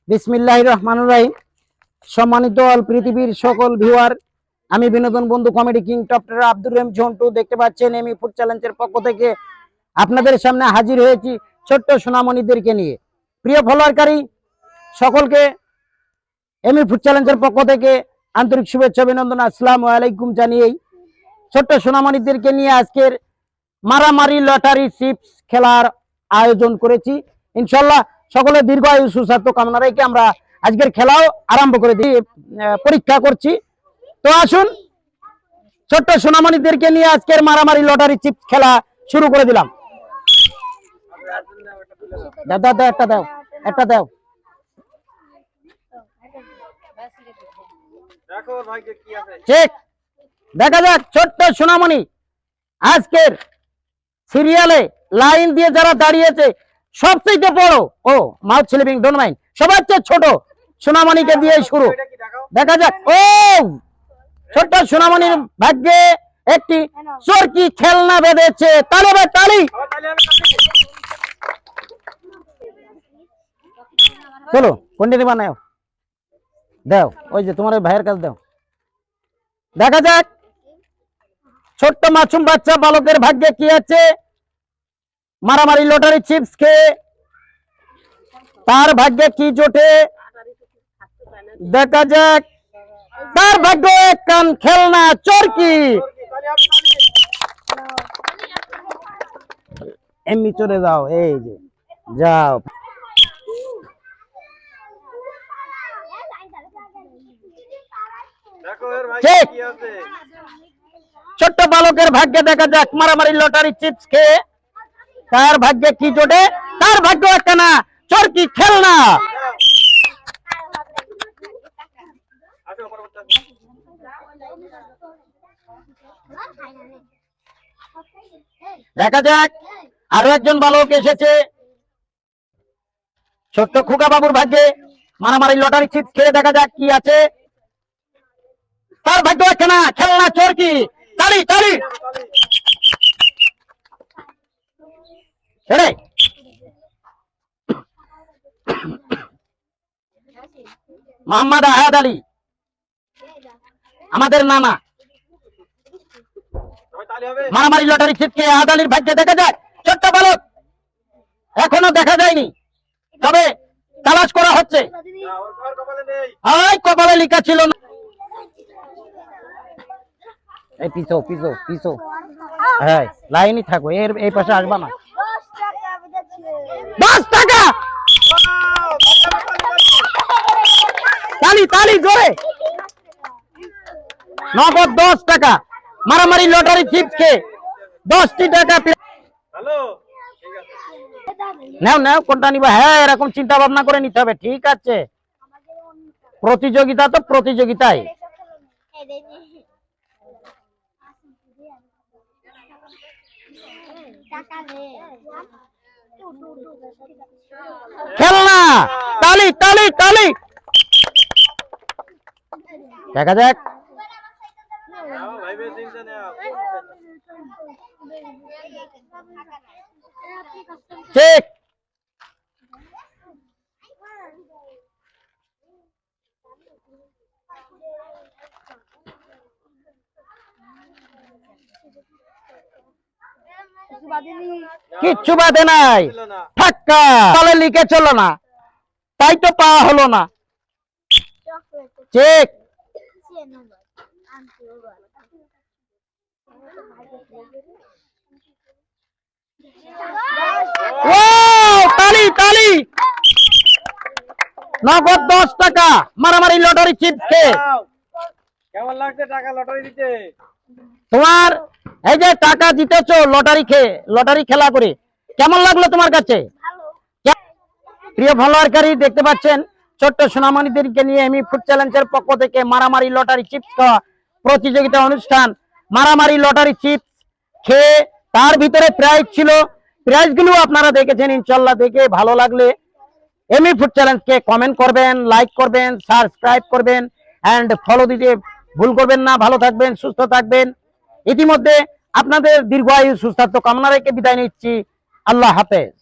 বিসমিল্লাহির রহমানির রহিম। সম্মানিত অল পৃথিবীর সকল ভিউয়ার, আমি বিনোদন বন্ধু comedy king doctor Abdur Rahim Jhantu. দেখতে পাচ্ছেন এমি ফুড চ্যালেঞ্জের পক্ষ থেকে আপনাদের সামনে হাজির হয়েছি ছোট্ট সোনামণিদেরকে নিয়ে। প্রিয় ফলোয়ারকারী সকলকে এমি ফুড চ্যালেঞ্জের পক্ষ থেকে আন্তরিক শুভেচ্ছা অভিনন্দন, আসসালামু আলাইকুম জানিয়েই ছোট্ট সোনামণিদেরকে নিয়ে আজকের মারামারি লটারি চিপস খেলার আয়োজন করেছি। ইনশাল্লাহ সকলের দীর্ঘ আয়ু সুস্বাস্থ্য কামনা রেখে আমরা আজকের খেলাও আরম্ভ করে দিই, পরীক্ষা করছি। তো আসুন ছোট্ট সোনামণিদেরকে নিয়ে আজকের মারামারি লটারি চিপস খেলা শুরু করে দিলাম। দাদা দাও, একটা দাও, একটা দাও। ঠিক, দেখা যাক ছোট্ট সোনামণি আজকের সিরিয়ালে লাইন দিয়ে যারা দাঁড়িয়েছে সবচেয়ে বড় ও মাউথ স্লিপিং ডোন্ট মাইন্ড সবার চেয়ে ছোট সোনামণিকে দিয়ে শুরু। দেখা যাক, ও ছোট্ট সোনামণির ভাগ্যে একটি চরকি খেলনা বেঁধেছে। তালি ভাই তালি। চলো কন্টিনিউ বানাও, দাও ওই যে তোমার ভাইয়ের কাছে দাও। দেখা যাক ছোট্ট মাসুম বাচ্চা বালকের ভাগ্যে কি আছে। মারামারি লটারি চিপস খেয়ে তার ভাগ্যে কি জোটে দেখা যাক। তার ভাগ্য কান খেলনা চরকি। এমনি চলে যাও, এই যে যাও। ছোট্ট বালকের ভাগ্যে দেখা যাক মারামারি লটারি চিপস খেয়ে তার ভাগ্যে কি জোটে। তার ভাগ্য একটা না চরকি খেলনা। দেখা যাক আরো একজন বালক এসেছে। ছোট্ট খুকা বাবুর ভাগ্যে মারামারি লটারি চিপস খেয়ে দেখা যাক কি আছে। তার ভাগ্য একটা না খেলনা চরকি। তালি তালি। মোহাম্মদ আহাদ আলী আমাদের নানা মারামারি লটারি চিপকে আহাদ আলীর ভাগ্যে দেখা যায় ছোট্ট বালক এখনো দেখা যায়নি, তবে তালাশ করা হচ্ছে। কপালে লেখা ছিল না। এই পিছো পিছো পিছো, হ্যাঁ লাইনই থাকো, এর এই পাশে আসবা না। 10 টাকা। তালি তালি জোরে। নগদ 10 টাকা মারামারি লটারি চিপস খেয়ে 10টি টাকা। নাও নাও কোনটা নিবা। হ্যাঁ এরকম চিন্তা ভাবনা করে নিতে হবে, ঠিক আছে। প্রতিযোগিতা তো প্রতিযোগিতায়। খেলনা। তালি তালি তালি। দেখা যাক ঠিক। কিচ্ছু বাদে নাই, ফাক্কা। তাহলে লিখে চলো না, তাই তো পাওয়া হলো না। ঠিক। তালি তালি। নগদ 10 টাকা মারামারি লটারি চিপস খেয়ে। কেমন লাগছে টাকা লটারি দিতে? তোমার এই যে টাকা জিতেছো লটারি খেয়ে, লটারি খেলা করে, কেমন লাগলো তোমার কাছে? প্রিয় ফলোয়ারকারী দেখতে পাচ্ছেন ছোট্ট সোনামণিদেরকে নিয়ে এমি ফুড চ্যালেঞ্জের পক্ষ থেকে মারামারি লটারি চিপস খাওয়া প্রতিযোগিতা অনুষ্ঠান। মারামারি লটারি চিপস খেয়ে তার ভিতরে প্রাইজ ছিল, প্রাইজগুলো আপনারা দেখেছেন। ইনশাল্লাহ দেখে ভালো লাগলে এমি ফুড চ্যালেঞ্জকে কমেন্ট করবেন, লাইক করবেন, সাবস্ক্রাইব করবেন এন্ড ফলো দিতে ভুল করবেন না। ভালো থাকবেন, সুস্থ থাকবেন। ইতিমধ্যে আপনাদের দীর্ঘায়ু সুস্বাস্থ্য কামনা রেখে বিদায় নিচ্ছি। আল্লাহ হাফেজ।